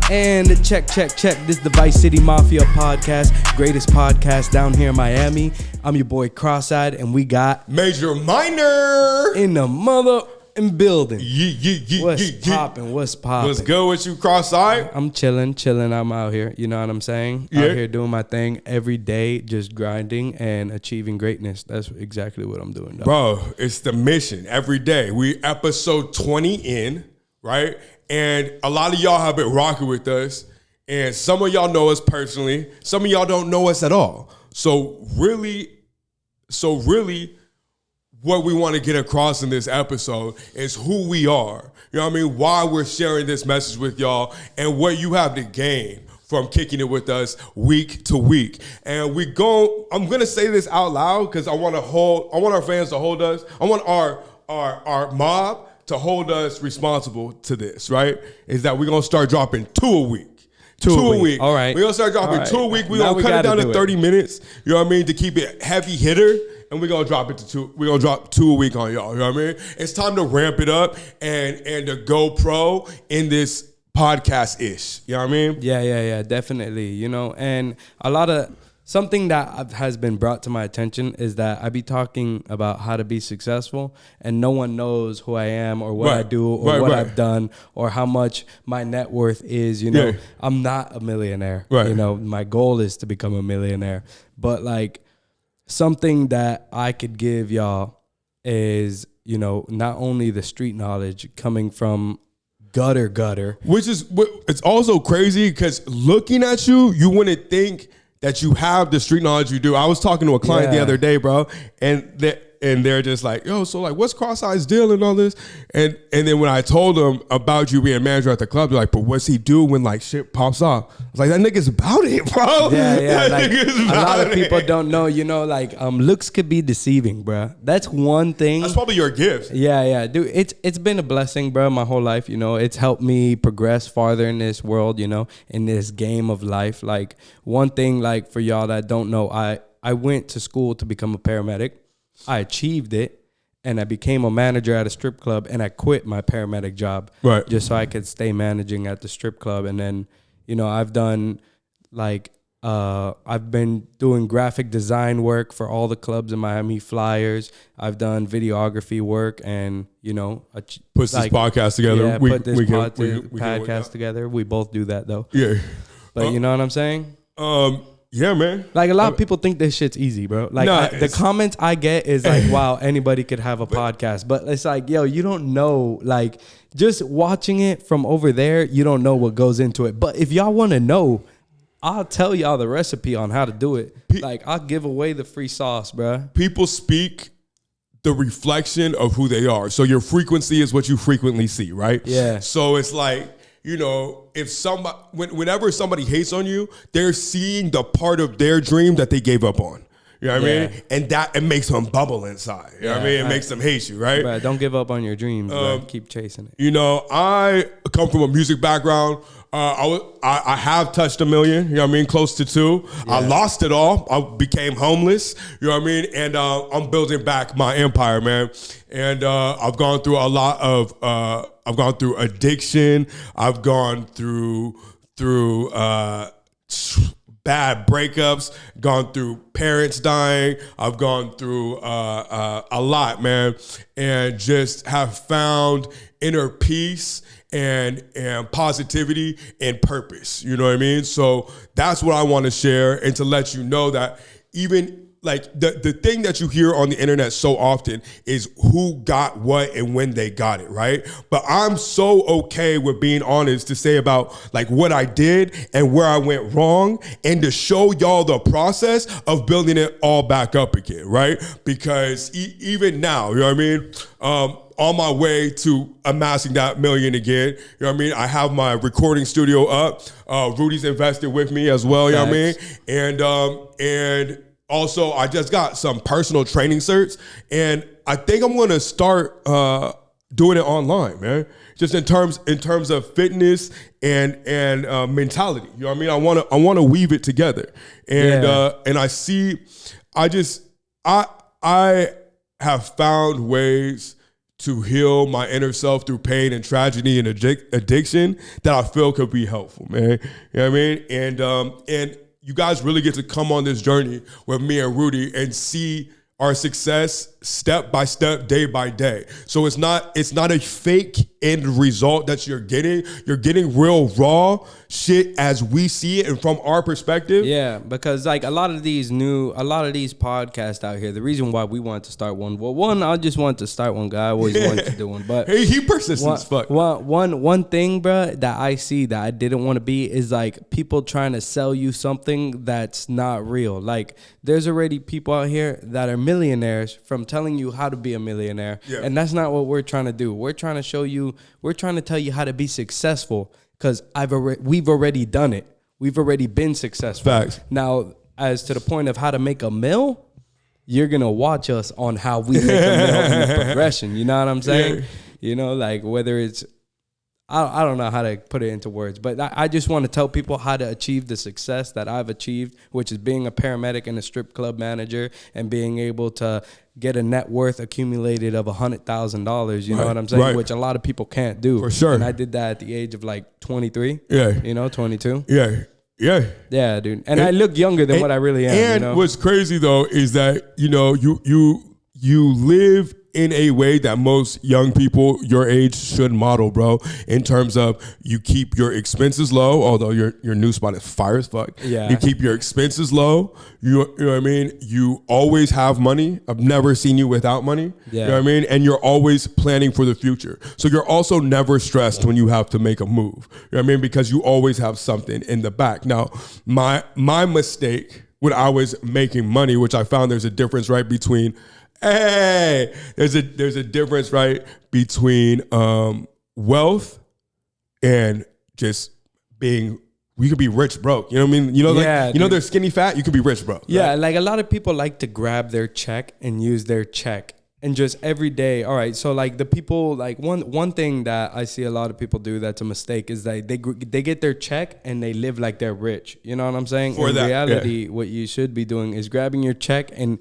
And check. This is the Vice City Mafia podcast, greatest podcast down here in Miami. I'm your boy Cross-Eyed, and we got Major Minor in the mother and building. What's popping? What's good with you, Cross-Eyed? I'm chilling. I'm out here. You know what I'm saying? Yeah. Out here doing my thing every day, just grinding and achieving greatness. That's exactly what I'm doing, dog. Bro, it's the mission every day. We episode 20 in, right? And a lot of y'all have been rocking with us. And some of y'all know us personally. Some of y'all don't know us at all. So really, what we want to get across in this episode is who we are. You know what I mean? Why we're sharing this message with y'all and what you have to gain from kicking it with us week to week. And I'm gonna say this out loud because I want our fans to hold us. I want our mob to hold us responsible to this, right? Is that we're gonna start dropping two a week. Two a week. All right. We're gonna start dropping two a week. We're gonna cut it down to 30 minutes. You know what I mean? To keep it heavy hitter. And we're gonna drop it to two. We're gonna drop two a week on y'all. You know what I mean? It's time to ramp it up and to go pro in this podcast-ish. You know what I mean? Yeah, definitely. You know, and something that has been brought to my attention is that I be talking about how to be successful and no one knows who I am or what I do or what I've done or how much my net worth is. You know, I'm not a millionaire. Right. You know, my goal is to become a millionaire. But like something that I could give y'all is, you know, not only the street knowledge coming from gutter. Which is, it's also crazy because looking at you, you wouldn't think that you have the street knowledge you do. I was talking to a client the other day, bro, and they're just like, yo, so like, what's Cross-Eye's deal and all this? And then when I told them about you being a manager at the club, they're like, but what's he do when like shit pops off? I was like, that nigga's about it, bro. Yeah. Like, a lot of people don't know, you know, like looks could be deceiving, bro. That's one thing. That's probably your gift. Yeah, dude. It's been a blessing, bro, my whole life. You know, it's helped me progress farther in this world, you know, in this game of life. Like one thing, like for y'all that don't know, I went to school to become a paramedic. I achieved it, and I became a manager at a strip club, and I quit my paramedic job just so I could stay managing at the strip club. And then, you know, I've done like I've been doing graphic design work for all the clubs in Miami, flyers. I've done videography work, and you know, puts this podcast together. Yeah, put this podcast together. We both do that though. Yeah, but you know what I'm saying? Yeah, man. Like a lot of people think this shit's easy, bro. Like the comments I get is like, wow, anybody could have a podcast. But it's like, yo, you don't know. Like just watching it from over there, you don't know what goes into it. But if y'all want to know, I'll tell y'all the recipe on how to do it. Like I'll give away the free sauce, bro. People speak the reflection of who they are. So your frequency is what you frequently see, right? Yeah. So it's like, you know, whenever somebody hates on you, they're seeing the part of their dream that they gave up on. You know what I mean? And it makes them bubble inside. You know what I mean? It makes them hate you, right? Bro, don't give up on your dreams, bro. Keep chasing it. You know, I come from a music background. I have touched 1 million, you know what I mean? Close to 2. Yeah. I lost it all. I became homeless, you know what I mean? And I'm building back my empire, man. And I've gone through a lot of, I've gone through addiction. I've gone through bad breakups, gone through parents dying. I've gone through a lot, man, and just have found inner peace and positivity and purpose. You know what I mean? So that's what I want to share and to let you know that even like the thing that you hear on the internet so often is who got what and when they got it, right? But I'm so okay with being honest to say about like what I did and where I went wrong and to show y'all the process of building it all back up again, right? Because even now, you know what I mean? On my way to amassing that million again, you know what I mean? I have my recording studio up. Rudy's invested with me as well, you know what I mean? And also, I just got some personal training certs, and I think I'm going to start doing it online, man. Just in terms of fitness and mentality. You know what I mean? I want to weave it together, and I have found ways to heal my inner self through pain and tragedy and addiction that I feel could be helpful, man. You know what I mean? And you guys really get to come on this journey with me and Rudy and see our success step by step, day by day. So it's not a fake end result that you're getting. You're getting real raw shit as we see it and from our perspective. Yeah, because like a lot of these podcasts out here, the reason why we wanted to start one, well, one, I just wanted to start one. I always wanted to do one, but he persistent as fuck. One thing, bro, that I see that I didn't want to be is like people trying to sell you something that's not real. Like there's already people out here that are millionaires from telling you how to be a millionaire, and that's not what we're trying to do. We're trying to tell you how to be successful. Because we've already done it. We've already been successful. Facts. Now, as to the point of how to make a mill, you're going to watch us on how we make a mill in the progression. You know what I'm saying? Yeah. You know, like whether it's, I don't know how to put it into words, but I just want to tell people how to achieve the success that I've achieved, which is being a paramedic and a strip club manager and being able to get a net worth accumulated of $100,000, you know what I'm saying? Right. Which a lot of people can't do. For sure. And I did that at the age of like 23. Yeah. You know, 22. Yeah. Yeah. Yeah, dude. And I look younger than what I really am. And you know? What's crazy though is that, you know, you live in a way that most young people your age should model, bro, in terms of you keep your expenses low, although your new spot is fire as fuck. Yeah. You keep your expenses low. You know what I mean? You always have money. I've never seen you without money. Yeah. You know what I mean? And you're always planning for the future. So you're also never stressed when you have to make a move. You know what I mean? Because you always have something in the back. Now, my mistake when I was making money, which I found there's a difference, right, between there's a difference, right, between wealth and just being. We could be rich broke. You know what I mean? You know, like they're skinny fat. You could be rich broke. Yeah, right? like a lot of people like to grab their check and use their check. And just every day, all right. So like the people, like one thing that I see a lot of people do that's a mistake is that they get their check and they live like they're rich. You know what I'm saying? In reality, what you should be doing is grabbing your check and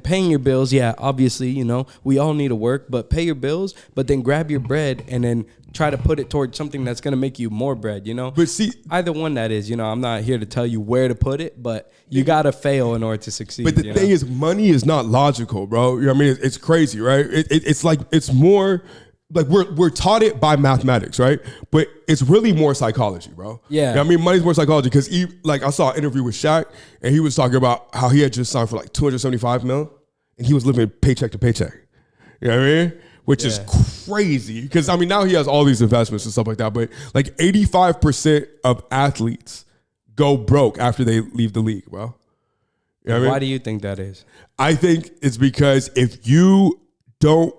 paying your bills. Yeah, obviously, you know, we all need to work, but pay your bills. But then grab your bread and then try to put it towards something that's going to make you more bread, you know? But see, either one that is, you know, I'm not here to tell you where to put it, but you got to fail in order to succeed. But the thing is, money is not logical, bro. You know what I mean? It's crazy, right? It's like, it's more like we're taught it by mathematics, right? But it's really more psychology, bro. Yeah. You know what I mean? Money's more psychology because I saw an interview with Shaq and he was talking about how he had just signed for like 275 mil and he was living paycheck to paycheck. You know what I mean? Which is crazy because, I mean, now he has all these investments and stuff like that, but like 85% of athletes go broke after they leave the league, bro. You know what I mean? Why do you think that is? I think it's because if you don't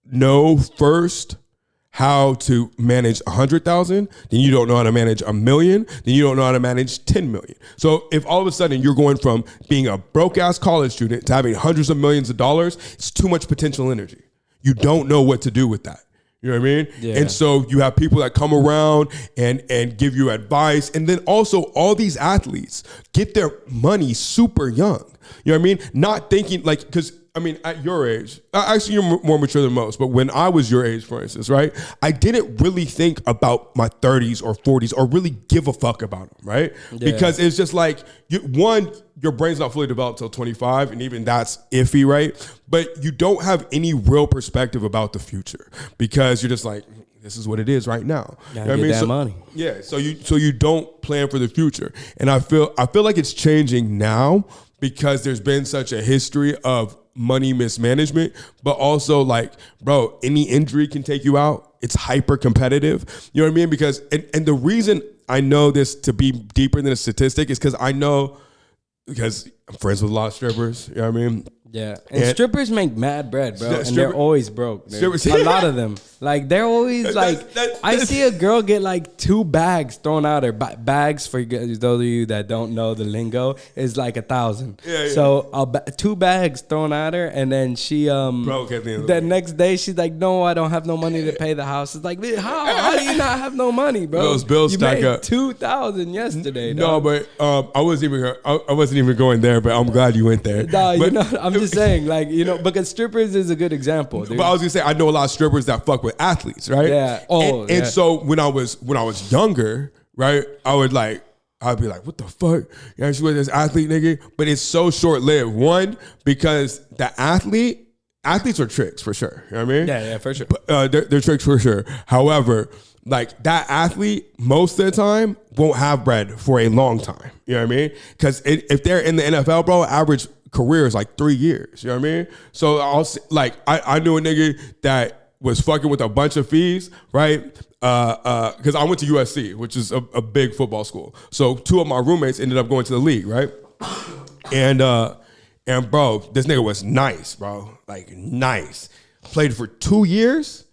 know first how to manage 100,000, then you don't know how to manage 1 million, then you don't know how to manage 10 million. So if all of a sudden you're going from being a broke ass college student to having hundreds of millions of dollars, it's too much potential energy. You don't know what to do with that. You know what I mean? Yeah. And so you have people that come around and give you advice. And then also all these athletes get their money super young. You know what I mean? Not thinking like, because I mean, at your age, actually you're more mature than most, but when I was your age, for instance, right? I didn't really think about my 30s or 40s or really give a fuck about them, right? Yeah. Because it's just like, your brain's not fully developed till 25, and even that's iffy, right? But you don't have any real perspective about the future because you're just like, this is what it is right now. You know what I mean? That money. Yeah, so you don't plan for the future. And I feel like it's changing now because there's been such a history of money mismanagement, but also like, bro, any injury can take you out. It's hyper competitive. You know what I mean? Because, and the reason I know this to be deeper than a statistic is because I'm friends with a lot of strippers. You know what I mean? Yeah, and strippers make mad bread, bro, and they're always broke. A lot of them, like they're always like. I see a girl get like 2 bags thrown out her. Bags, for those of you that don't know the lingo, is like 1,000. Yeah. So 2 bags thrown at her, and then she broke at the end. The next day she's like, "No, I don't have no money to pay the house." It's like, how do you not have no money, bro? Those bills stack up. 2,000 yesterday. No, dog. but I wasn't even going there. there, but I'm glad you went there. Nah, but, you know, I'm just saying, like, you know, because strippers is a good example, dude. But I was gonna say, I know a lot of strippers that fuck with athletes, right? Yeah. And so when I was younger, right, I'd be like, what the fuck? Yeah, she was this athlete, nigga. But it's so short lived. One, because the athletes are tricks for sure. You know what I mean? Yeah, for sure. But, they're tricks for sure. However, like that athlete, most of the time, won't have bread for a long time. You know what I mean? Because if they're in the NFL, bro, average career is like 3 years. You know what I mean? So I knew a nigga that was fucking with a bunch of fees, right? Because I went to USC, which is a big football school. So 2 of my roommates ended up going to the league, right? And bro, this nigga was nice, bro. Like nice. Played for 2 years.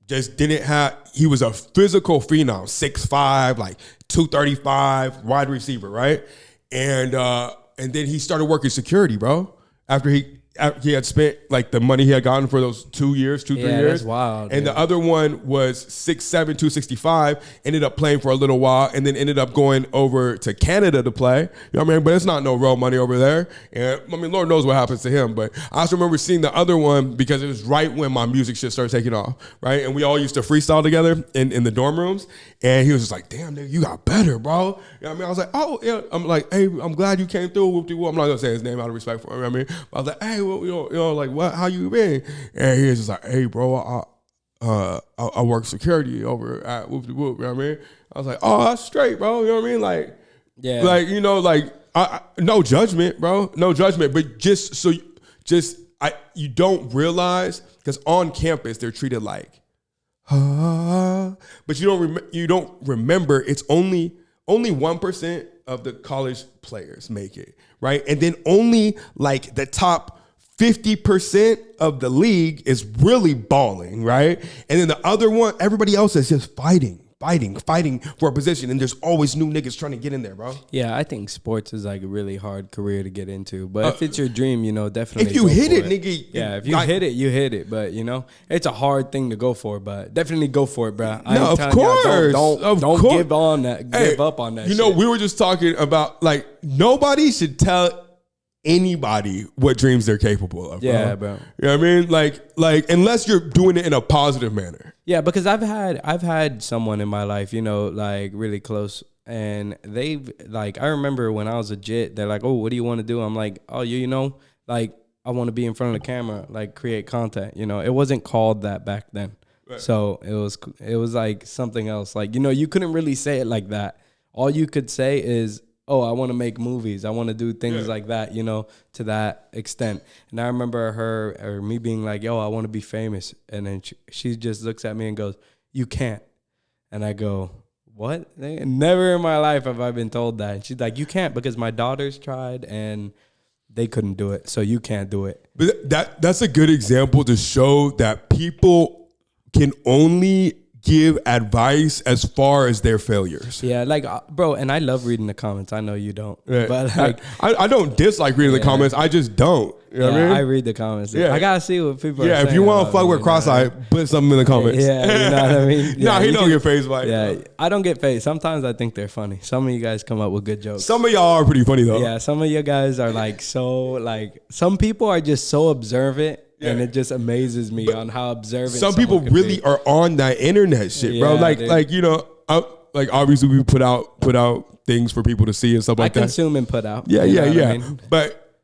Just didn't have. He was a physical phenom, 6'5", like 235, wide receiver, right? And then he started working security, bro. After he had spent like the money he had gotten for those 2 years, 3 years. That's wild. And the other one was 6'7", 265, ended up playing for a little while and then ended up going over to Canada to play. You know what I mean? But it's not no real money over there. And I mean, Lord knows what happens to him. But I also remember seeing the other one because it was right when my music shit started taking off, right? And we all used to freestyle together in the dorm rooms. And he was just like, damn, nigga, you got better, bro. You know what I mean? I was like, oh, yeah. I'm like, hey, I'm glad you came through. Whoop-de-whoop. I'm not going to say his name out of respect for him. You know what I mean? But I was like, hey, well, you know, like, what? How you been? And he was just like, hey, bro, I work security over at whoop-de-whoop. You know what I mean? I was like, oh, that's straight, bro. You know what I mean? Like, yeah. Like, you know, like, no judgment, bro. No judgment. But you don't realize, because on campus, they're treated like, but you don't remember it's only 1% of the college players make it, right? And then only like the top 50% of the league is really balling, right? And then the other one, everybody else is just fighting for a position, and there's always new niggas trying to get in there, bro. Yeah, I think sports is like a really hard career to get into. But if it's your dream, you know, definitely. If you hit it, nigga. Yeah, if you hit it, you hit it. But, you know, it's a hard thing to go for. But definitely go for it, bro. No, of course. Don't give on that. Give up on that. You know, we were just talking about like nobody should tell anybody what dreams they're capable of. Yeah, bro. You know what I mean? Like unless you're doing it in a positive manner. Yeah, because I've had someone in my life, you know, like really close, and they've like, I remember when I was a jit, they're like, oh, what do you want to do? I'm like, oh, you know, like I want to be in front of the camera, like create content. You know, it wasn't called that back then. Right. So it was like something else. Like, you know, you couldn't really say it like that. All you could say is, oh, I want to make movies. I want to do things like that, you know, to that extent. And I remember her or me being like, yo, I want to be famous. And then she just looks at me and goes, you can't. And I go, what? Never in my life have I been told that. And she's like, you can't, because my daughters tried and they couldn't do it. So you can't do it. But that's a good example to show that people can only give advice as far as their failures. Yeah, like, bro, and I love reading the comments. I know you don't. Right. But like, I don't dislike reading the comments. I just don't. You know what I mean? I read the comments. Yeah. I got to see what people are saying. Yeah, if you want to fuck with Cross-Eye, put something in the comments. Yeah, you know what I mean? Nah, he don't get phased by it. Yeah, I don't get phased. Sometimes I think they're funny. Some of you guys come up with good jokes. Some of y'all are pretty funny, though. Yeah, some of you guys are like so, like, some people are just so observant. Yeah. And it just amazes me on how observant some people really are on that internet shit, bro. Like you know, like obviously we put out things for people to see and stuff like that. I consume and put out. Yeah. I mean? But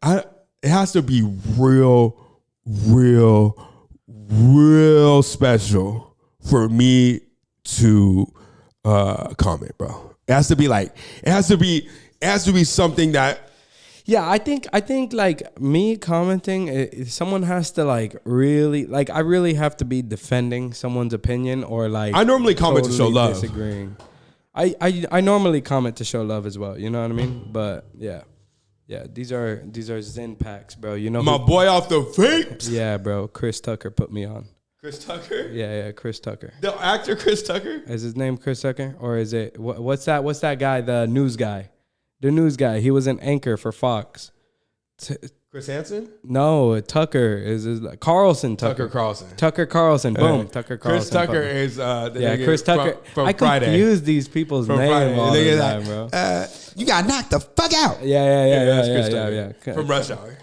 it has to be real special for me to comment, bro. It has to be something that. Yeah, I think like me commenting, someone has to like really, like I really have to be defending someone's opinion or like. I normally comment to show love. Disagreeing. I normally comment to show love as well. You know what I mean? But yeah, these are Zen packs, bro. You know my boy off the vapes. Yeah, bro. Chris Tucker put me on. Chris Tucker? Yeah, Chris Tucker. The actor Chris Tucker? Is his name Chris Tucker, or is it what's that guy? The news guy. The news guy. He was an anchor for Fox. Chris Hansen? No, Tucker is Carlson. Tucker Carlson. Tucker Carlson. Boom. Tucker Carlson. Chris Tucker is Chris Tucker. from I Friday. confuse these people's names all the time, bro. You got knocked the fuck out. Yeah. From Rush Hour.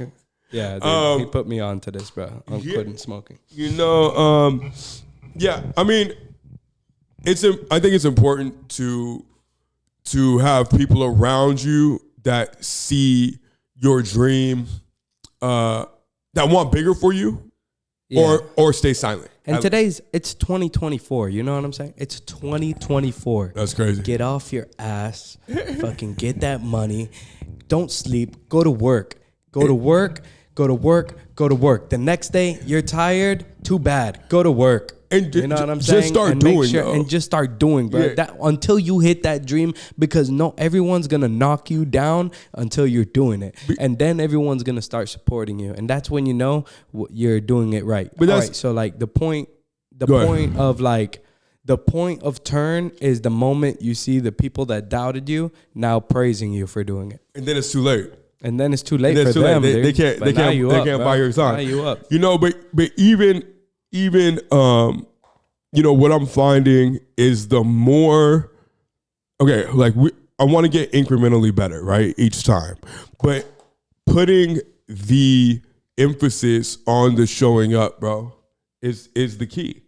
Yeah, dude, he put me on to this, bro. I'm quitting smoking. You know, I mean, I think it's important to have people around you that see your dream, that want bigger for you, or stay silent. And it's 2024. You know what I'm saying? It's 2024. That's crazy. Get off your ass. Fucking get that money. Don't sleep. Go to work. Go to work. The next day, you're tired. Too bad. Go to work. And you know what I'm saying? Just start doing, and just start doing, bro. Yeah. That until you hit that dream, because everyone's gonna knock you down until you're doing it, and then everyone's gonna start supporting you, and that's when you know you're doing it right. But all right, so like the point of turn is the moment you see the people that doubted you now praising you for doing it, and then it's too late. And then it's too late for them. They can't buy your time. Now you up. You know, but even you know, what I'm finding is the more, I want to get incrementally better, right? Each time. But putting the emphasis on the showing up, bro, is the key.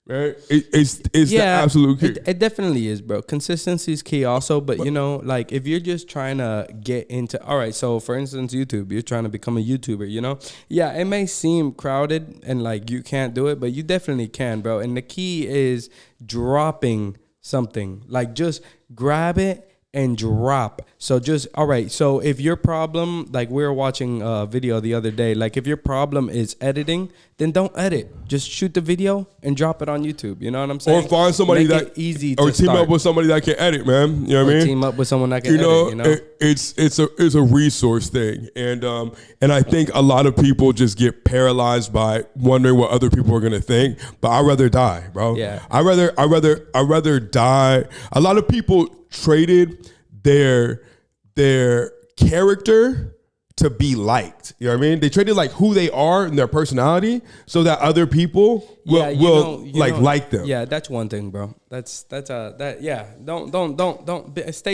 Right? It's the absolute key. It definitely is, bro. Consistency is key also, but you know, like if you're just trying to get into, all right, so for instance, YouTube, you're trying to become a YouTuber, you know? Yeah, it may seem crowded and like you can't do it, but you definitely can, bro. And the key is dropping something. Like just grab it and drop. So just, all right, so if your problem, like we were watching a video the other day, like if your problem is editing, then don't edit. Just shoot the video and drop it on YouTube. You know what I'm saying? Or find somebody easy or to team start. up with somebody that can edit, man. You know what I mean? Team up with someone that can edit, you know? It's a resource thing. And I think a lot of people just get paralyzed by wondering what other people are gonna think. But I'd rather die, bro. Yeah. I'd rather die. A lot of people traded their character to be liked. You know what I mean? They traded like who they are and their personality so that other people will like them. Yeah, that's one thing, bro. Don't stay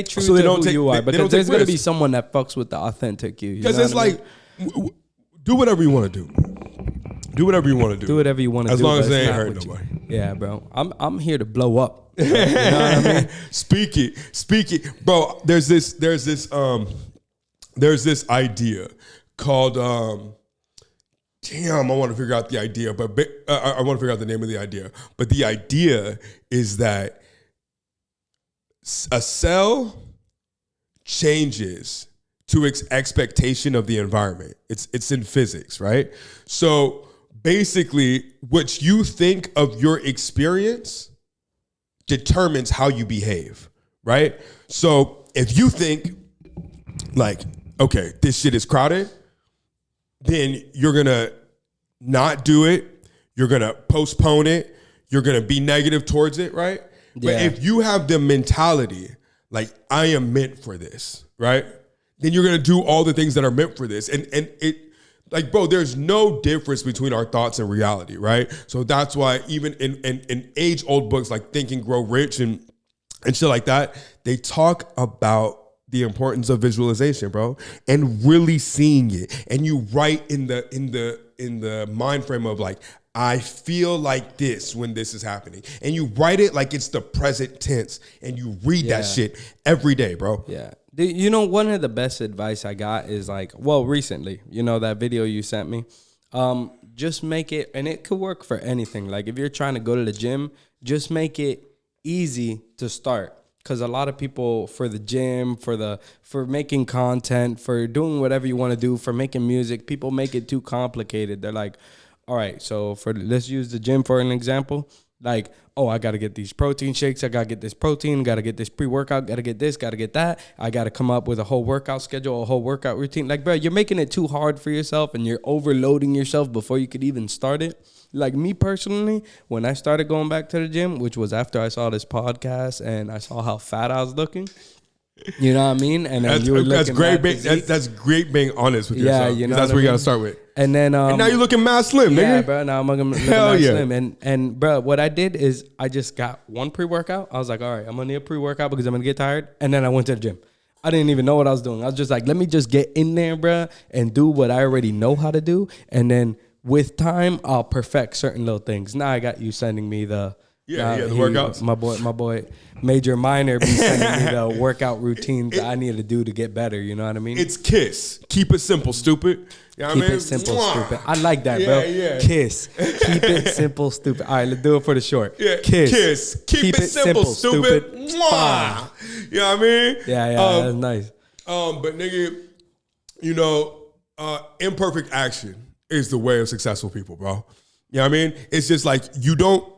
true So to they don't who take- you are, they because don't there's take going to be risks. someone that fucks with the authentic you. Because it's like, do whatever you want to do. Do whatever you want to do. Do whatever you want to do. As long as but they it's ain't not hurting what you- nobody. Yeah, bro. I'm here to blow up. You know what I mean? Speak it. Bro, there's this idea called damn, I want to figure out the idea, but I want to figure out the name of the idea. But the idea is that a cell changes to its expectation of the environment. It's in physics, right? So basically, what you think of your experience determines how you behave, right? So if you think like, okay, this shit is crowded, then you're gonna not do it. You're gonna postpone it. You're gonna be negative towards it, right? Yeah. But if you have the mentality, like, I am meant for this, right? Then you're gonna do all the things that are meant for this. And it, like, bro, there's no difference between our thoughts and reality, right? So that's why even in age-old books like Think and Grow Rich and shit like that, they talk about the importance of visualization, bro, and really seeing it. And you write in the mind frame of like, I feel like this when this is happening. And you write it like it's the present tense, and you read that shit every day, bro. Yeah. You know, one of the best advice I got is like, well, recently, you know, that video you sent me, just make it, and it could work for anything. Like if you're trying to go to the gym, just make it easy to start. Because a lot of people for the gym, for making content, for doing whatever you want to do, for making music, people make it too complicated. They're like, all right, so let's use the gym for an example. Like, oh, I got to get these protein shakes. I got to get this protein. Got to get this pre-workout. Got to get this. Got to get that. I got to come up with a whole workout schedule, a whole workout routine. Like, bro, you're making it too hard for yourself and you're overloading yourself before you could even start it. Like me personally, when I started going back to the gym, which was after I saw this podcast and I saw how fat I was looking, You know what I mean? And then you were that's looking great. physique. That's great being honest with yourself. you know that's what where I you got to mean? start with. And then And now you're looking mad slim, yeah, nigga. bro. Now I'm looking Hell mad yeah. slim. And bro, what I did is I just got one pre-workout. I was like, all right, I'm gonna need a pre-workout because I'm gonna get tired. And then I went to the gym. I didn't even know what I was doing. I was just like, let me just get in there, bro, and do what I already know how to do. And then with time, I'll perfect certain little things. Now I got you sending me the the workouts. My boy, Major Minor be sending me the workout routines that I need to do to get better. You know what I mean? It's KISS. Keep it simple, stupid. You know Keep what I mean? it simple, Mwah. stupid. I like that, bro. Yeah. KISS. Keep it simple, stupid. All right, let's do it for the short. Yeah. KISS. Keep it simple, stupid. Mwah. You know what I mean? Yeah, that's nice. But nigga, you know, imperfect action is the way of successful people, bro. You know what I mean? It's just like you don't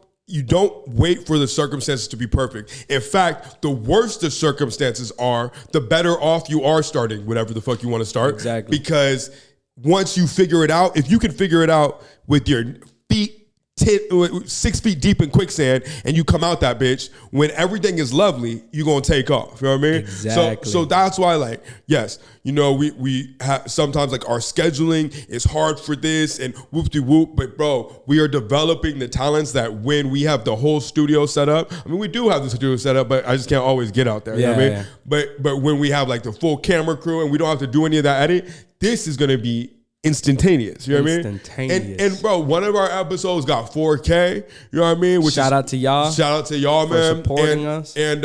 wait for the circumstances to be perfect. In fact, the worse the circumstances are, the better off you are starting whatever the fuck you want to start. Exactly. Because once you figure it out, if you can figure it out with your feet 6 feet deep in quicksand and you come out that bitch, when everything is lovely, you're going to take off. You know what I mean? Exactly. So that's why, like, yes, you know, we have sometimes like our scheduling is hard for this and whoop-de-whoop, but bro, we are developing the talents that when we have the whole studio set up, I mean, we do have the studio set up, but I just can't always get out there. You know what I mean? Yeah. But when we have like the full camera crew and we don't have to do any of that edit, this is going to be instantaneous. You know what I mean? Instantaneous. And bro, one of our episodes got 4K. You know what I mean? Shout out to y'all. Shout out to y'all, for man. supporting us. And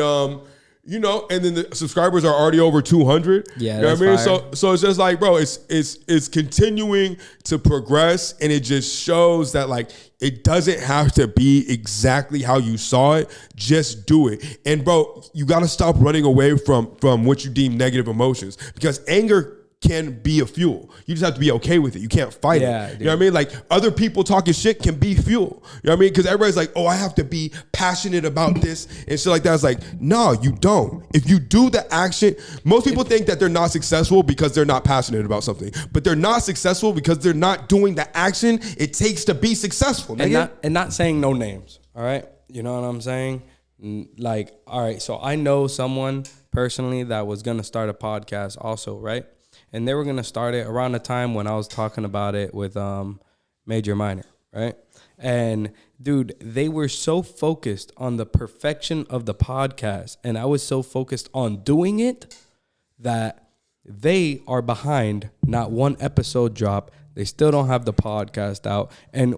you know, and then the subscribers are already over 200. Yeah, you know that's what I mean? fire. So it's just like, bro, it's continuing to progress, and it just shows that like it doesn't have to be exactly how you saw it. Just do it. And bro, you got to stop running away from what you deem negative emotions, because anger can be a fuel. You just have to be okay with it. You can't fight it. You know what I mean? Like, other people talking shit can be fuel. You know what I mean? Because everybody's like, oh, I have to be passionate about this and shit like that. It's like, no, you don't. If you do the action, most people think that they're not successful because they're not passionate about something. But they're not successful because they're not doing the action it takes to be successful. And not saying no names, all right? You know what I'm saying? Like, all right, so I know someone personally that was going to start a podcast also, right? And they were going to start it around the time when I was talking about it with Major Minor, right? And, dude, they were so focused on the perfection of the podcast, and I was so focused on doing it that they are behind not one episode drop. They still don't have the podcast out. And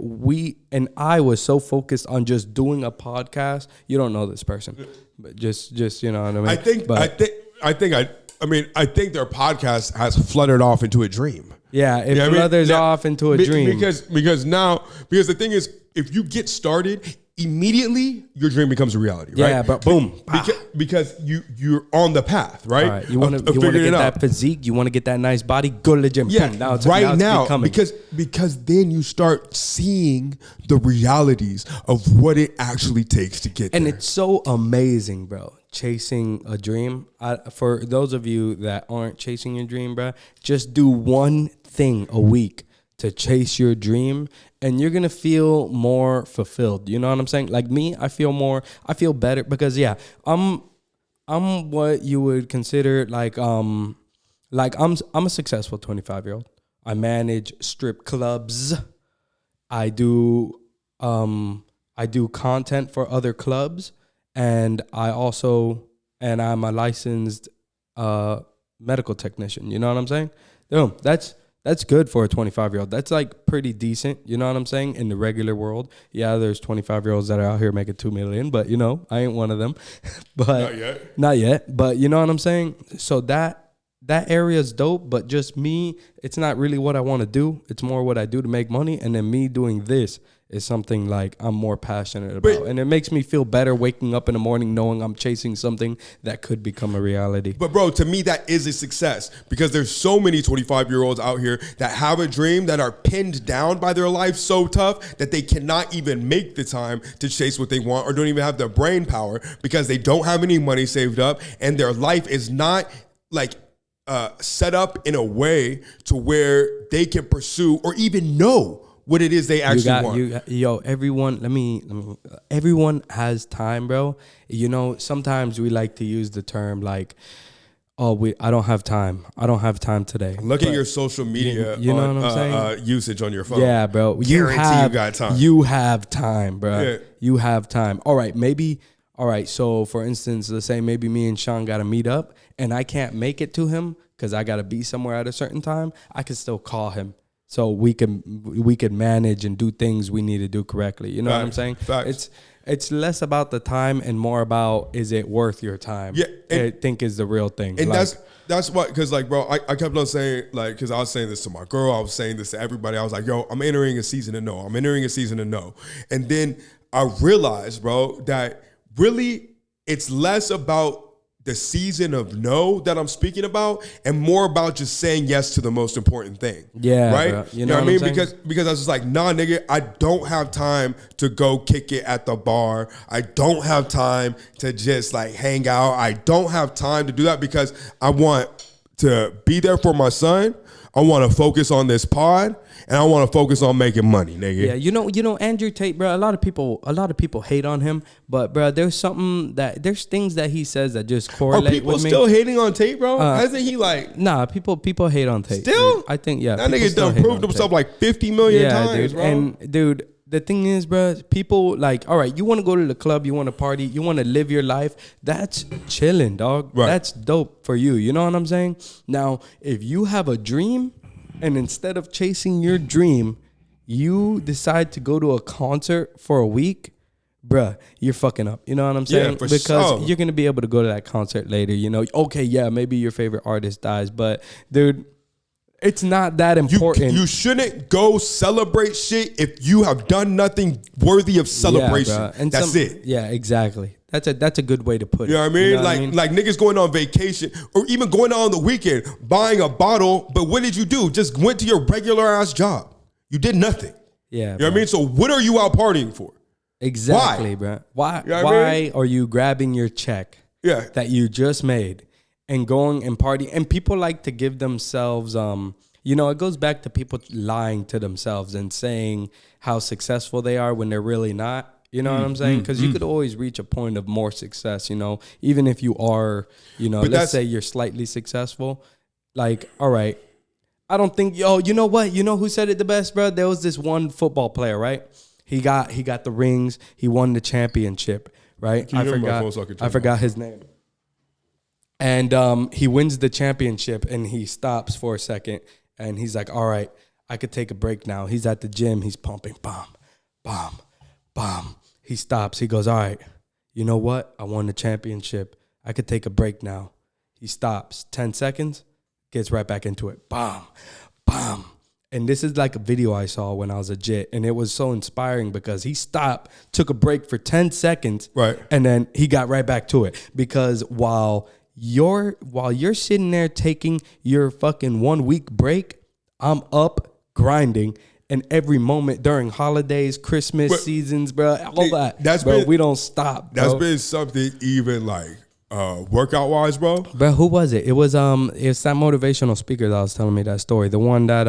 I was so focused on just doing a podcast. You don't know this person, but just you know what I mean? I think their podcast has fluttered off into a dream. Yeah, it flutters off into a dream. Because the thing is, if you get started, immediately your dream becomes a reality, right? Yeah, but boom. Because you're on the path, right? All right. You want to get that physique, you want to get that nice body, go to the gym. Yeah, boom, now because then you start seeing the realities of what it actually takes to get there. And it's so amazing, bro. Chasing a dream. For those of you that aren't chasing your dream, bro, just do one thing a week to chase your dream, and you're gonna feel more fulfilled. You know what I'm saying? Like me, I feel better because I'm what you would consider like I'm a successful 25-year-old. I manage strip clubs. I do content for other clubs. And I'm a licensed medical technician. You know what I'm saying? That's good for a 25-year-old. That's like pretty decent. You know what I'm saying? In the regular world, yeah, there's 25-year-olds that are out here making $2 million, but you know, I ain't one of them. But not yet. But you know what I'm saying? So that area is dope. But just me, it's not really what I want to do. It's more what I do to make money. And then me doing this is something like I'm more passionate about. And it makes me feel better waking up in the morning knowing I'm chasing something that could become a reality. But bro, to me, that is a success, because there's so many 25-year-olds out here that have a dream that are pinned down by their life so tough that they cannot even make the time to chase what they want, or don't even have the brain power because they don't have any money saved up, and their life is not like set up in a way to where they can pursue or even know what it is they actually want. Everyone has time, bro. You know, sometimes we like to use the term like I don't have time. I don't have time today. Look at your social media you know what I'm saying? Usage on your phone. Yeah, bro. You got time. You have time, bro. Yeah. You have time. All right, maybe. All right, so for instance, let's say maybe me and Sean got to meet up and I can't make it to him because I got to be somewhere at a certain time. I can still call him so we can manage and do things we need to do correctly. You know what I'm saying? Facts. It's less about the time and more about, is it worth your time? Yeah, I think is the real thing. And that's what, because like, bro, I kept on saying, like, because I was saying this to my girl, I was saying this to everybody. I was like, yo, I'm entering a season of no. I'm entering a season of no. And then I realized, bro, that really it's less about the season of no that I'm speaking about and more about just saying yes to the most important thing. Yeah. Right? Bro. You know what I mean? Because I was just like, nah, nigga, I don't have time to go kick it at the bar. I don't have time to just like hang out. I don't have time to do that because I want to be there for my son. I want to focus on this pod, and I want to focus on making money, nigga. Yeah, you know Andrew Tate, bro. A lot of people hate on him, but bro, there's things that he says that just correlate with me. Are people still hating on Tate, bro? Hasn't he like? Nah, people hate on Tate. Still, dude. I think that nigga done proved himself like 50 million times, dude. bro. And dude, the thing is, bro, people like, all right, you want to go to the club, you want to party, you want to live your life. That's chilling, dog. Right. That's dope for you. You know what I'm saying? Now, if you have a dream, and instead of chasing your dream, you decide to go to a concert for a week, bruh, you're fucking up. You know what I'm saying? Yeah, for because sure. you're going to be able to go to that concert later. You know, okay, yeah, maybe your favorite artist dies, but dude, it's not that important. You shouldn't go celebrate shit if you have done nothing worthy of celebration. Yeah, and that's it. Yeah, exactly. That's a good way to put it. You know what I mean? Like niggas going on vacation or even going on the weekend, buying a bottle, but what did you do? Just went to your regular ass job. You did nothing. Yeah. You know what I mean? So what are you out partying for? Exactly, bro. Why You know what I mean? are you grabbing your check that you just made and going and party? And people like to give themselves it goes back to people lying to themselves and saying how successful they are when they're really not. You know what I'm saying? Because you could always reach a point of more success, even if you are, let's say you're slightly successful. Like, all right, I don't think, you know what? You know who said it the best, bro? There was this one football player, right? He got the rings. He won the championship, right? I forgot his name. And he wins the championship and he stops for a second and he's like, all right, I could take a break now. He's at the gym. He's pumping, bomb, bomb, bomb. He stops. He goes, all right, you know what? I won the championship. I could take a break now. He stops. 10 seconds, gets right back into it. Bomb, bomb. And this is like a video I saw when I was a JIT. And it was so inspiring because he stopped, took a break for 10 seconds. Right. And then he got right back to it. Because while you're sitting there taking your fucking 1 week break, I'm up grinding. And every moment during holidays, Christmas seasons, bro, all that, we don't stop. Bro. That's been something even like workout wise, bro. But who was it? It was it's that motivational speaker that was telling me that story. The one that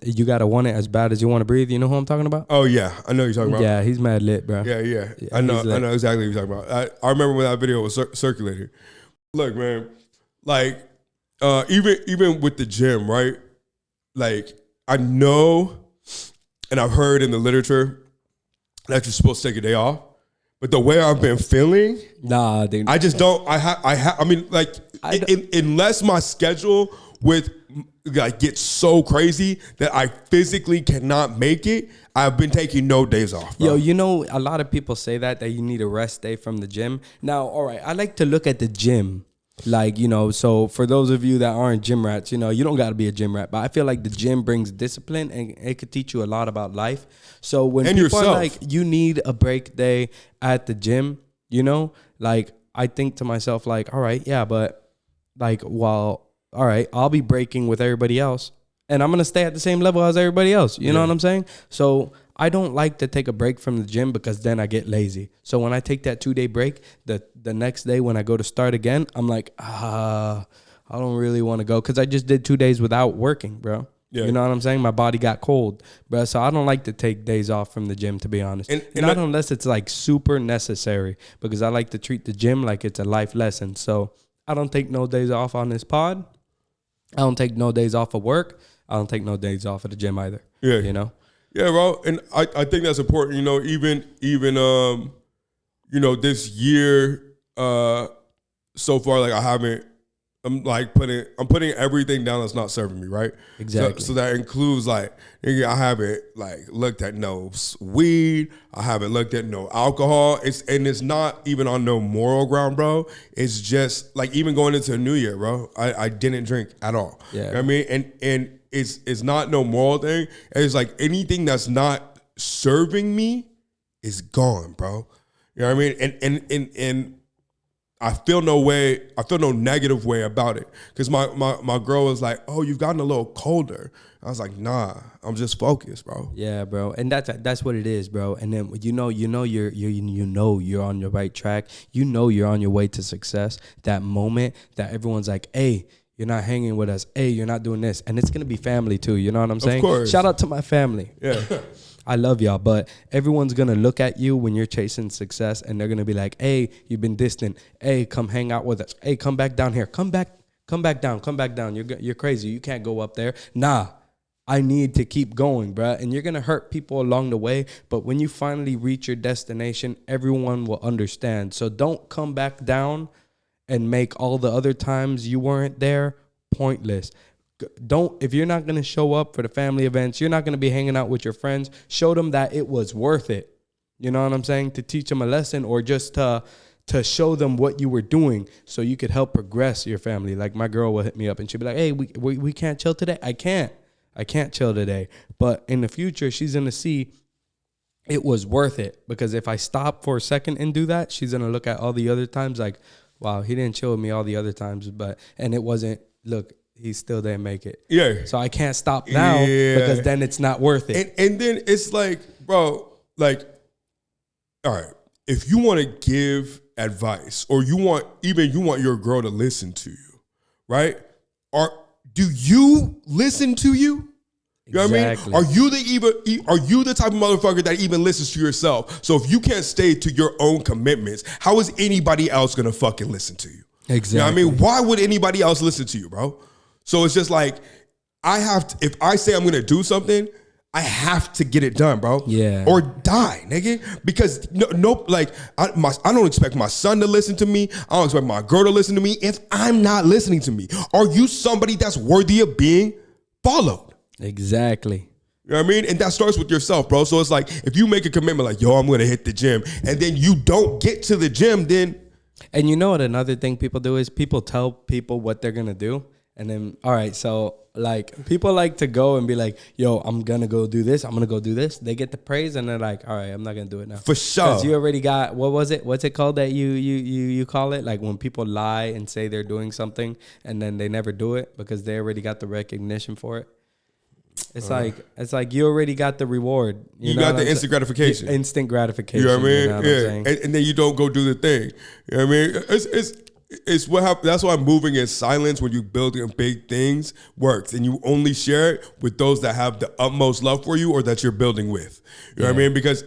you gotta want it as bad as you want to breathe. You know who I'm talking about? Oh yeah, I know who you're talking about. Yeah, he's mad lit, bro. Yeah. I know exactly what you're talking about. I remember when that video was circulating. Look, man, like even with the gym, right? Like I know. And I've heard in the literature that you're supposed to take a day off. But the way I've been feeling, nah, dude. I just don't. I mean, like, unless my schedule gets so crazy that I physically cannot make it, I've been taking no days off, bro. Yo, a lot of people say that you need a rest day from the gym. Now, all right, I like to look at the gym. Like, so for those of you that aren't gym rats, you don't got to be a gym rat. But I feel like the gym brings discipline and it could teach you a lot about life. So when and people yourself. are like, you need a break day at the gym, like I think to myself, like, all right, yeah, but like, all right, I'll be breaking with everybody else. And I'm going to stay at the same level as everybody else. You know what I'm saying? So I don't like to take a break from the gym because then I get lazy. So when I take that 2-day break, the next day when I go to start again, I'm like, I don't really want to go because I just did 2 days without working, bro. Yeah. You know what I'm saying? My body got cold, bro. So I don't like to take days off from the gym, to be honest. And not unless it's like super necessary because I like to treat the gym like it's a life lesson. So I don't take no days off on this pod. I don't take no days off of work. I don't take no days off of the gym either. Yeah. You know? Yeah, bro. And I think that's important, you know, even you know, this year so far, like I'm putting everything down that's not serving me, right? Exactly. So that includes like, nigga, I haven't like looked at no weed. I haven't looked at no alcohol. It's not even on no moral ground, bro. It's just like even going into a new year, bro. I didn't drink at all. Yeah. You know what I mean? And it's not no moral thing. It's like anything that's not serving me is gone, bro. You know what I mean? And I feel no negative way about it. Because my girl was like, oh, you've gotten a little colder. I was like, nah, I'm just focused, bro. Yeah, bro. And that's what it is, bro. And then you know you're on your right track. You know you're on your way to success. That moment that everyone's like, hey, you're not hanging with us. Hey, you're not doing this. And it's going to be family too. You know what I'm saying? Of course. Shout out to my family. Yeah. I love y'all, but everyone's going to look at you when you're chasing success and they're going to be like, hey, you've been distant. Hey, come hang out with us. Hey, come back down here. Come back down. You're crazy. You can't go up there. Nah, I need to keep going, bruh. And you're going to hurt people along the way. But when you finally reach your destination, everyone will understand. So don't come back down and make all the other times you weren't there pointless. If you're not going to show up for the family events, you're not going to be hanging out with your friends, show them that it was worth it. You know what I'm saying? To teach them a lesson or just to show them what you were doing so you could help progress your family. Like my girl will hit me up and she'll be like, hey, we can't chill today. I can't chill today. But in the future, she's going to see it was worth it. Because if I stop for a second and do that, she's going to look at all the other times like, wow, he didn't chill with me all the other times. And it wasn't, look, he still didn't make it. Yeah. So I can't stop now because then it's not worth it. And then it's like, bro, like, all right, if you want to give advice or you want your girl to listen to you, right? Do you listen to you? You know what I mean? Are you the type of motherfucker that even listens to yourself? So if you can't stay to your own commitments, how is anybody else gonna fucking listen to you? Exactly. You know what I mean? Why would anybody else listen to you, bro? So it's just like, if I say I'm gonna do something, I have to get it done, bro. Yeah. Or die, nigga. Because I don't expect my son to listen to me. I don't expect my girl to listen to me if I'm not listening to me. Are you somebody that's worthy of being followed? Exactly. You know what I mean? And that starts with yourself, bro. So it's like, if you make a commitment like, yo, I'm gonna hit the gym, and then you don't get to the gym, then. And you know what another thing people do is people tell people what they're gonna do. And then, all right, so like people like to go and be like, yo, I'm going to go do this. I'm going to go do this. They get the praise and they're like, all right, I'm not going to do it now. For sure. Because you already got, what's it called that you call it? Like when people lie and say they're doing something and then they never do it because they already got the recognition for it. It's like you already got the reward. You got the instant gratification. Instant gratification. You know what I mean? You know what I'm saying? And then you don't go do the thing. You know what I mean? It's what happens. That's why moving in silence when you building big things works, and you only share it with those that have the utmost love for you or that you're building with. You know what I mean? Because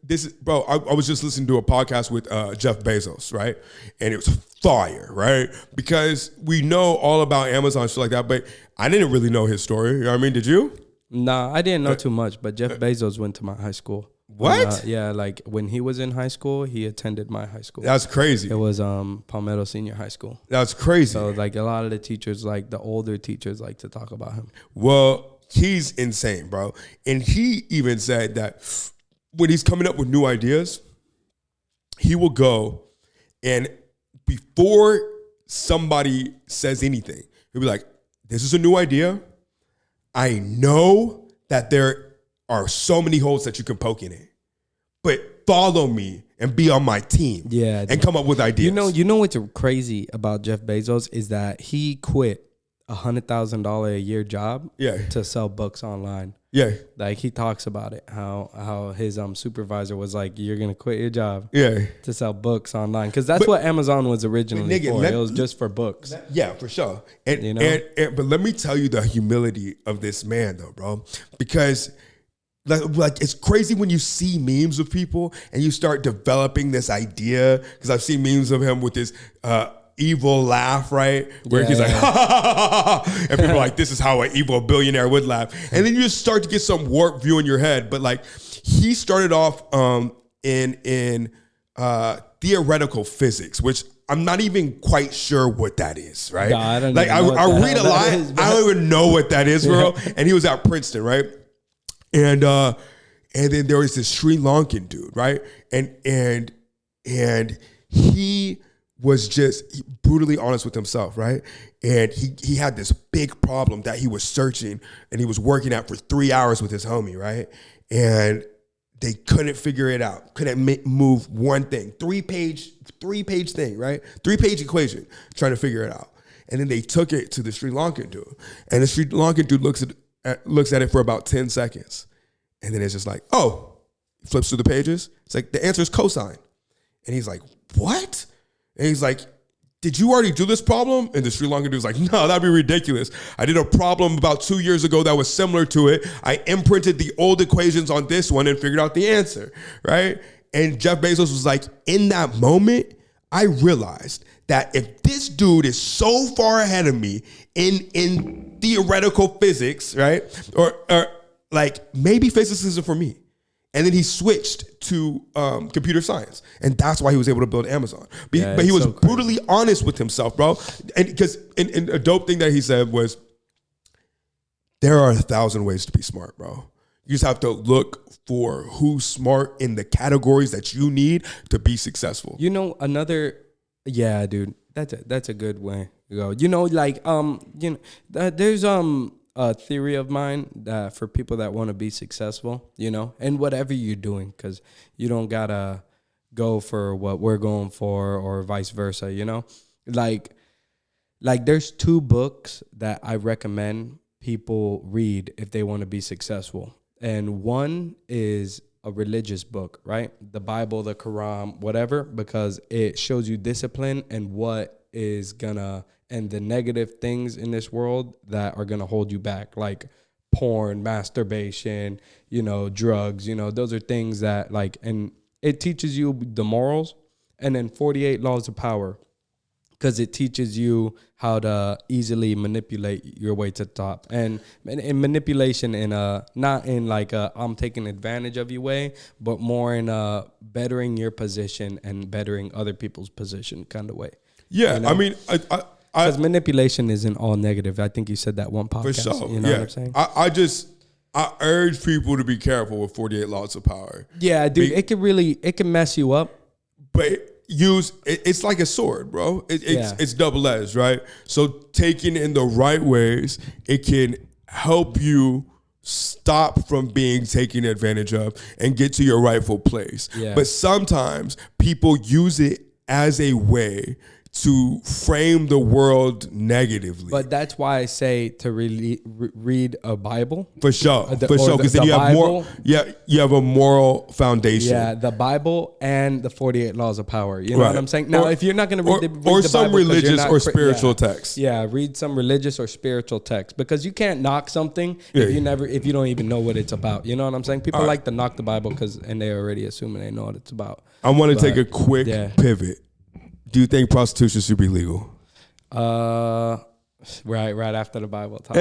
this is, bro. I was just listening to a podcast with Jeff Bezos, right? And it was fire, right? Because we know all about Amazon and shit like that, but I didn't really know his story. You know what I mean? Did you? Nah, I didn't know too much, but Jeff Bezos went to my high school. What? Yeah, like when he was in high school, he attended my high school. That's crazy. It was Palmetto Senior High School. That's crazy. So like a lot of the teachers, like the older teachers, like to talk about him. Well, he's insane, bro. And he even said that when he's coming up with new ideas, he will go and before somebody says anything, he'll be like, this is a new idea. I know that there are so many holes that you can poke in it, but follow me and be on my team. Yeah, and come up with ideas. You know what's crazy about Jeff Bezos is that he quit $100,000 a year job to sell books online. Yeah, like he talks about it, how his supervisor was like, you're gonna quit your job to sell books online, because that's what Amazon was originally for. It was just for books. Yeah, for sure. And but let me tell you the humility of this man though, bro, because like it's crazy when you see memes of people and you start developing this idea, because I've seen memes of him with this evil laugh, right? Where he's like, ha, ha, ha, ha, ha. And people are like, this is how an evil billionaire would laugh. And then you just start to get some warped view in your head. But like, he started off in theoretical physics, which I'm not even quite sure what that is, right? No, I don't like even know I what read a lot. I don't even know what that is, bro. And he was at Princeton, right? And then there was this Sri Lankan dude, right? And he was just brutally honest with himself, right? And he had this big problem that he was searching and he was working at for 3 hours with his homie, right? And they couldn't figure it out, couldn't move one thing. Three-page thing, right? 3-page equation, trying to figure it out. And then they took it to the Sri Lankan dude. And the Sri Lankan dude looks at it for about 10 seconds. And then it's just like, oh, he flips through the pages. It's like, the answer is cosine. And he's like, what? And he's like, did you already do this problem? And the Sri Lankan dude's like, no, that'd be ridiculous. I did a problem about 2 years ago that was similar to it. I imprinted the old equations on this one and figured out the answer, right? And Jeff Bezos was like, in that moment, I realized that if this dude is so far ahead of me in theoretical physics, right? Or like, maybe physics isn't for me. And then he switched to computer science. And that's why he was able to build Amazon. But he was so brutally honest with himself, bro. And because and a dope thing that he said was, there are 1,000 ways to be smart, bro. You just have to look for who's smart in the categories that you need to be successful. You know, yeah, dude, that's a good way to go. You know, like, there's a theory of mine that for people that want to be successful, you know, and whatever you're doing, because you don't gotta go for what we're going for or vice versa, you know, like there's 2 books that I recommend people read if they want to be successful. And one is a religious book, right? The Bible, the Quran, whatever, because it shows you discipline and what is gonna, and the negative things in this world that are gonna hold you back, like porn, masturbation, you know, drugs, you know, those are things that like, and it teaches you the morals. And then 48 Laws of Power, because it teaches you how to easily manipulate your way to the top. And manipulation in not in like a I'm taking advantage of you way, but more in a bettering your position and bettering other people's position kind of way. Yeah, you know? I mean, because manipulation isn't all negative. I think you said that one podcast. For sure. You know what I'm saying? I urge people to be careful with 48 Laws of Power. Yeah, dude, it can mess you up. But it's like a sword, bro. It's double-edged, right? So taken in the right ways, it can help you stop from being taken advantage of and get to your rightful place. Yeah. But sometimes people use it as a way to frame the world negatively. But that's why I say to really read a Bible. For sure. Because then you have more, you have a moral foundation. Yeah, the Bible and the 48 Laws of Power. You know what I'm saying? Now, if you're not going to read the Bible, some religious or spiritual text. Yeah, read some religious or spiritual text, because you can't knock something if you don't even know what it's about. You know what I'm saying? People like to knock the Bible and they're already assuming they know what it's about. I want to take a quick pivot. Do you think prostitution should be legal? Right after the Bible talk.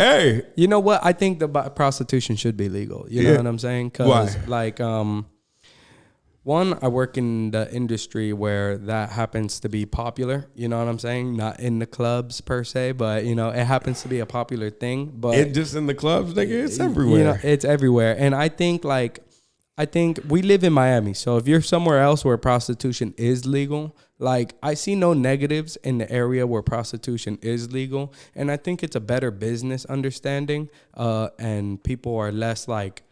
Hey, you know what? I think the prostitution should be legal. You know what I'm saying? Because like, one, I work in the industry where that happens to be popular. You know what I'm saying? Not in the clubs per se, but you know, it happens to be a popular thing. But it just in the clubs, nigga, it's everywhere. You know, it's everywhere, and I think we live in Miami. So if you're somewhere else where prostitution is legal, like I see no negatives in the area where prostitution is legal. And I think it's a better business understanding. And people are less like,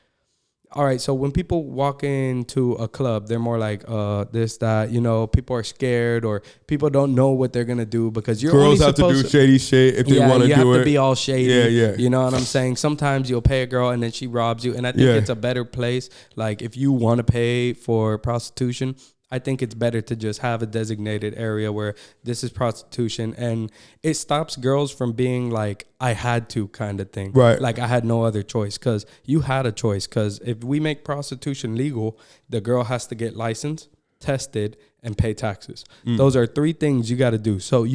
all right, so when people walk into a club, they're more like this, that, you know, people are scared or people don't know what they're going to do because you're girls only have to do shady shit if they want to do it. You have to be all shady. Yeah. You know what I'm saying? Sometimes you'll pay a girl and then she robs you. And I think it's a better place. Like if you want to pay for prostitution, I think it's better to just have a designated area where this is prostitution, and it stops girls from being like, I had to kind of thing. Right. Like I had no other choice, because you had a choice. Because if we make prostitution legal, the girl has to get licensed. tested, and pay taxes. Those are 3 things you got to do. So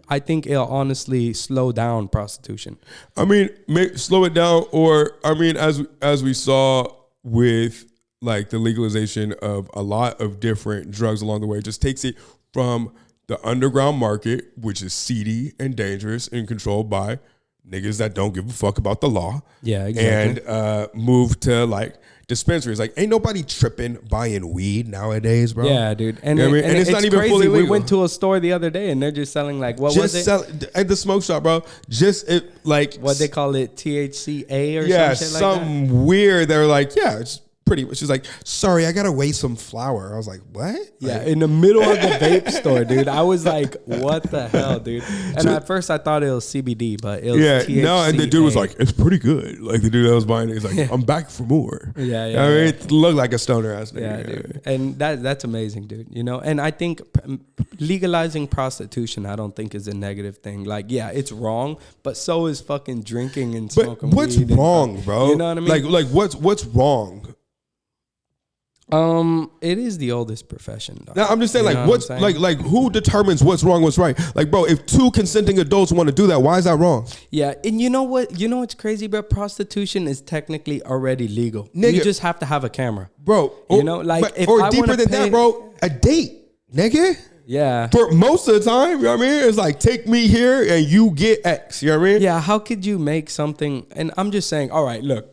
I think it'll honestly slow down prostitution. I mean, slow it down, or I mean, as we saw with like the legalization of a lot of different drugs along the way, it just takes it from the underground market, which is seedy and dangerous and controlled by niggas that don't give a fuck about the law. Yeah, exactly. And move to like dispensaries. Like, ain't nobody tripping buying weed nowadays, bro. Yeah, dude. And, You know what I mean? And it's not even crazy. fully legal. We went to a store the other day and they're just selling like, what was it? At the smoke shop, bro. What they call it, THCA or yeah, some shit like that? some weird. They're like, yeah, it's pretty. She's like, sorry, I gotta weigh some flour. I was like, what? Yeah, Like, in the middle of the vape store, dude. I was like, what the hell, dude? And at first I thought it was CBD, but it was THCA. No, and the dude was like, it's pretty good. Like the dude that was buying it, he's like, I'm back for more. Yeah, I mean, it looked like a stoner ass nigga. Yeah, dude. And that's amazing, dude. You know, and I think legalizing prostitution, I don't think is a negative thing. Like, yeah, it's wrong, but so is fucking drinking and But smoking what's weed. wrong, bro? You know what I mean? Like what's wrong? It is the oldest profession, dog. Now, I'm just saying, You like, know what what's I'm saying? like who determines what's wrong, what's right? Like, bro, if 2 consenting adults want to do that, why is that wrong? Yeah, and you know what? You know what's crazy, bro? Prostitution is technically already legal. Nigga. You just have to have a camera. Bro, You know, like, if or I deeper wanna than pay- that, bro, a date, nigga. Yeah. For most of the time, you know what I mean? It's like, take me here and you get X, you know what I mean? Yeah, how could you make something? And I'm just saying, all right, look,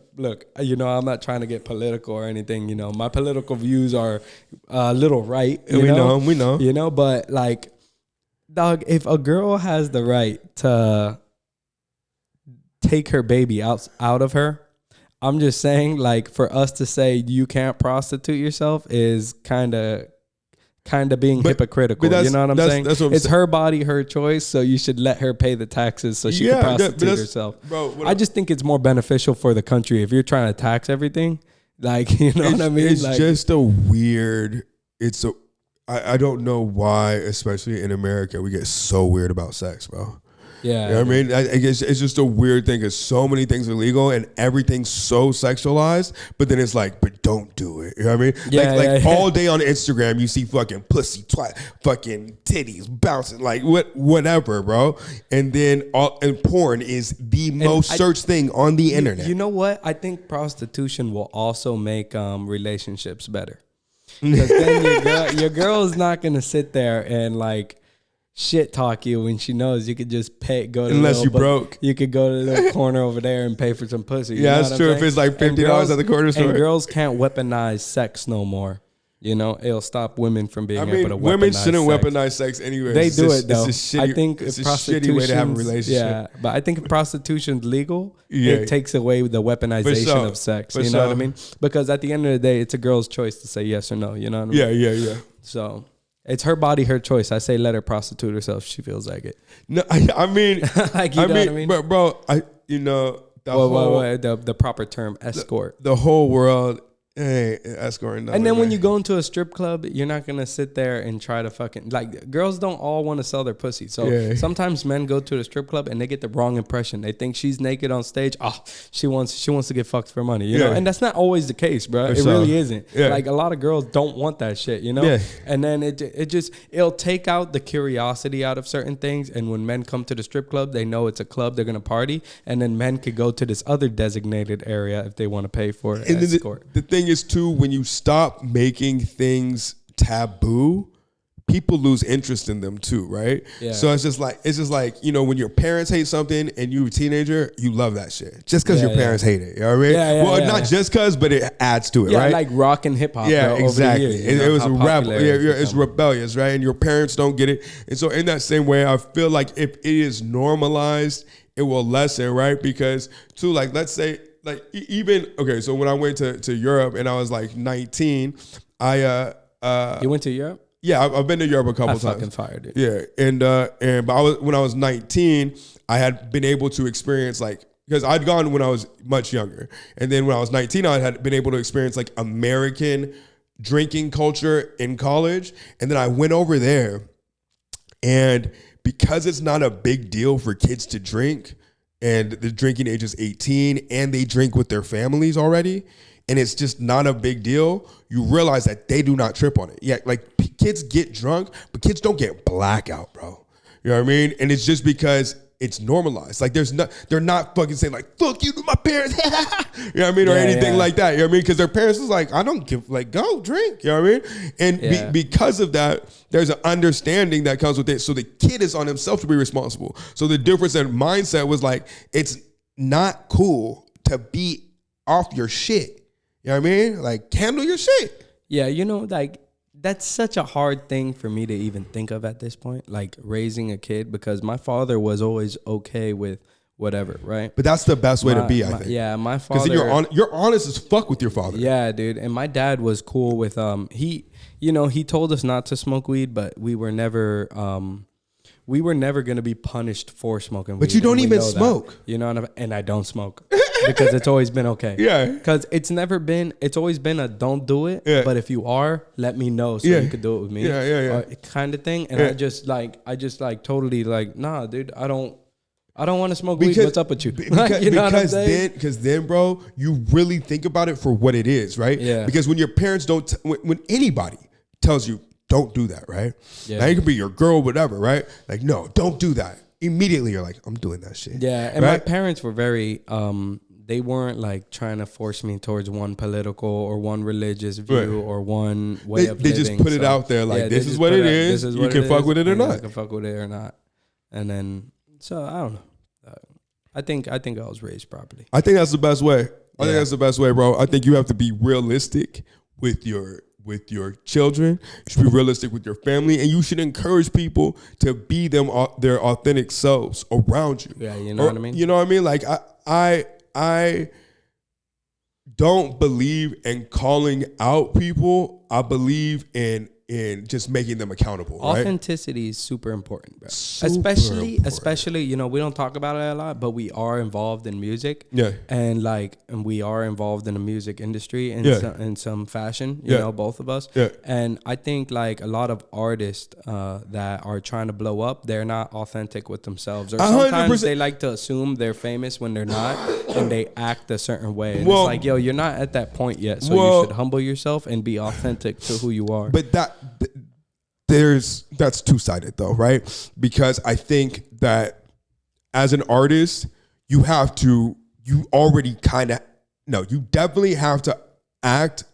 you know, I'm not trying to get political or anything. You know, my political views are a little right. We know. You know, but like, dog, if a girl has the right to take her baby out of her, I'm just saying, like, for us to say you can't prostitute yourself is kind of being hypocritical. You know what I'm saying? That's what I'm it's saying. her body, her choice, so you should let her pay the taxes so she can prostitute herself. Bro, I just think it's more beneficial for the country if you're trying to tax everything. Like, you know what I mean? It's like, just a weird. I don't know why, especially in America, we get so weird about sex, bro. yeah. You know what I mean? I guess it's just a weird thing because so many things are legal and everything's so sexualized, but then it's like, but don't do it. You know what I mean? Yeah, like yeah. all day on Instagram, you see fucking pussy, fucking titties bouncing, like whatever, bro. And then and porn is the most searched thing on the internet. You know what? I think prostitution will also make relationships better. Because then your girl is not going to sit there and like shit talk you when she knows you could just go to Unless you broke. You could go to the little corner over there and pay for some pussy. You Yeah, know that's what I'm true. If saying? it's like $50 at the corner store. And girls can't weaponize sex no more. You know, it'll stop women from being able to weaponize women shouldn't sex. weaponize sex anyway. They do it though. It's a shitty, I think it's if a shitty way to have a prostitution's- relationship. Yeah, but I think if prostitution's legal, Yeah. it takes away the weaponization sure. of sex. For You know what I sure. mean? Because at the end of the day, it's a girl's choice to say yes or no. You know what I mean? Yeah. So it's her body, her choice. I say let her prostitute herself if she feels like it. No, I mean, Like, you know what I mean? bro, The proper term, escort. the whole world ain't escorting. And then when you go into a strip club, you're not gonna sit there and try to fucking like girls don't all want to sell their pussy. So Yeah. sometimes men go to the strip club and they get the wrong impression. They think she's naked on stage. Oh, she wants to get fucked for money, you know. Yeah. And that's not always the case, bro. It sure. really isn't. Yeah. Like a lot of girls don't want that shit, you know. Yeah. And then it'll take out the curiosity out of certain things. And when men come to the strip club, they know it's a club. They're gonna party, and then men could go to this other designated area if they want to pay for an and then escort. the thing is too, when you stop making things taboo, people lose interest in them too, right? Yeah. So it's just like, you know, when your parents hate something and you're a teenager, you love that shit. Just because Yeah, your parents hate it. You know what I mean? Yeah, well, yeah, not yeah. just because, but it adds to it, Yeah, right? like rock and hip hop. Yeah, bro, exactly. Over the years, It was how a rebel. popular It's become. rebellious, right? And your parents don't get it. And so in that same way, I feel like if it is normalized, it will lessen, right? Because too, like, let's say, like so when I went to Europe and I was like 19, You went to Europe? yeah, I've been to Europe a couple I times. fucking fired it. Yeah, but when I was 19, I had been able to experience like, because I'd gone when I was much younger, and then when I was 19, I had been able to experience like American drinking culture in college, and then I went over there, and because it's not a big deal for kids to drink, and the drinking age is 18, and they drink with their families already, and it's just not a big deal, you realize that they do not trip on it. Yeah, like kids get drunk, but kids don't get blackout, bro. You know what I mean? And it's just because it's normalized. Like they're not fucking saying like, fuck you to my parents. You know what I mean? Or anything like that. You know what I mean? Because their parents is like, I don't give, like, go drink. You know what I mean? And because of that, there's an understanding that comes with it. So the kid is on himself to be responsible. So the difference in mindset was like, it's not cool to be off your shit. You know what I mean? Like, handle your shit. Yeah, like, that's such a hard thing for me to even think of at this point, like raising a kid, because my father was always okay with whatever, right? But that's the best way to be, I think. Yeah, my father. Because you're honest as fuck with your father. Yeah, dude. And my dad was cool with he told us not to smoke weed, but we were never gonna be punished for smoking weed. But you don't even smoke. You know, and I don't smoke. Because it's always been okay. Yeah. Because it's always been a don't do it. Yeah. But if you are, let me know so you could do it with me. Yeah. Kind of thing. And I just totally like, nah, dude, I don't want to smoke weed. What's up with you? Because then, bro, you really think about it for what it is, right? Yeah. Because when your parents when anybody tells you, don't do that, right? Yeah. Now it could be your girl, whatever, right? Like, no, don't do that. Immediately you're like, I'm doing that shit. Yeah. And my parents were very, they weren't like trying to force me towards one political or one religious view or one way of living. They just put it out there like, this is what it is. You can fuck with it or not. You can fuck with it or not. And then, so I don't know. I think I was raised properly. I think that's the best way. I think that's the best way, bro. I think you have to be realistic with your children. You should be realistic with your family, and you should encourage people to be their authentic selves around you. Yeah, you know what I mean? You know what I mean? Like I don't believe in calling out people. I believe in just making them accountable. Authenticity is super important, bro. Especially, we don't talk about it a lot, but we are involved in music. Yeah. And we are involved in the music industry in some fashion, you know, both of us. Yeah. And I think like a lot of artists that are trying to blow up, they're not authentic with themselves. Or sometimes 100%. They like to assume they're famous when they're not, and they act a certain way. And it's like, yo, you're not at that point yet, so you should humble yourself and be authentic to who you are. But that's two-sided though, right? Because I think that as an artist, you definitely have to act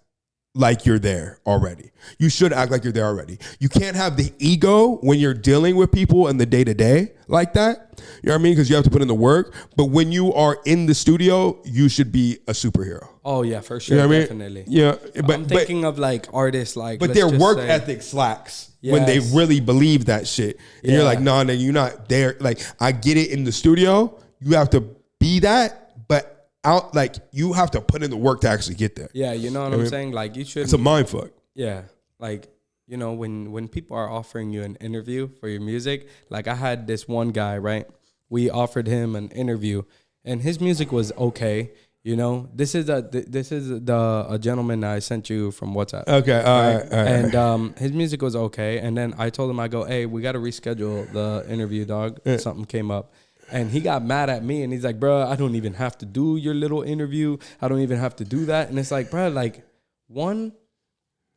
like you're there already. You should act like you're there already. You can't have the ego when you're dealing with people in the day-to-day like that. You know what I mean? Because you have to put in the work. But when you are in the studio, you should be a superhero. Oh, yeah, for sure. You know what definitely. I mean? Yeah. But I'm thinking of like artists like... But their work ethic slacks when they really believe that shit. And you're like, no, you're not there. Like, I get it in the studio. You have to be that, but out, like, you have to put in the work to actually get there. Yeah, you know what I'm saying? Like, you should... It's a mind fuck. Yeah. Like, you know, when people are offering you an interview for your music, like I had this one guy, right? We offered him an interview and his music was okay. You know, this is a gentleman I sent you from WhatsApp. Okay, all right. And his music was okay. And then I told him, I go, hey, we got to reschedule the interview, dog. Yeah. Something came up. And he got mad at me and he's like, bro, I don't even have to do your little interview. I don't even have to do that. And it's like, bro, like, one,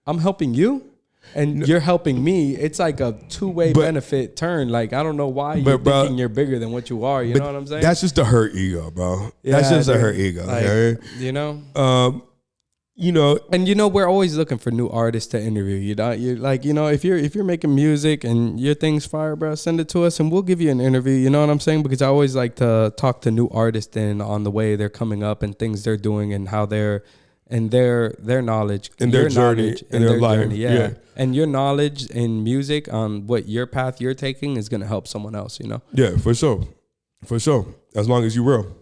I'm helping you and you're helping me. It's like a two-way benefit turn. Like, I don't know why you're thinking you're bigger than what you are. You know what I'm saying? That's just a hurt ego, bro. Yeah, that's just a hurt ego. Like, you know? You know, and you know, we're always looking for new artists to interview. You know, you're like, you know, if you're making music and your thing's fire, bro, send it to us and we'll give you an interview. You know what I'm saying? Because I always like to talk to new artists and on the way they're coming up and things they're doing and how they're and their knowledge and their journey and their life. Journey, yeah. And your knowledge in music on what your path you're taking is gonna help someone else. You know? Yeah, for sure, As long as you real.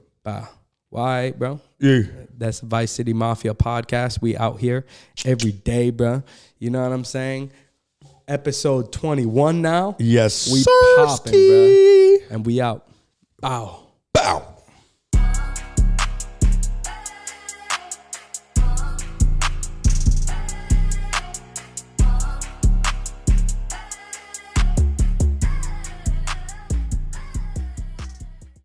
Why, bro? Yeah. That's Vice City Mafia podcast. We out here every day, bro. You know what I'm saying? Episode 21 now. Yes, we popping, bro. And we out. Bow.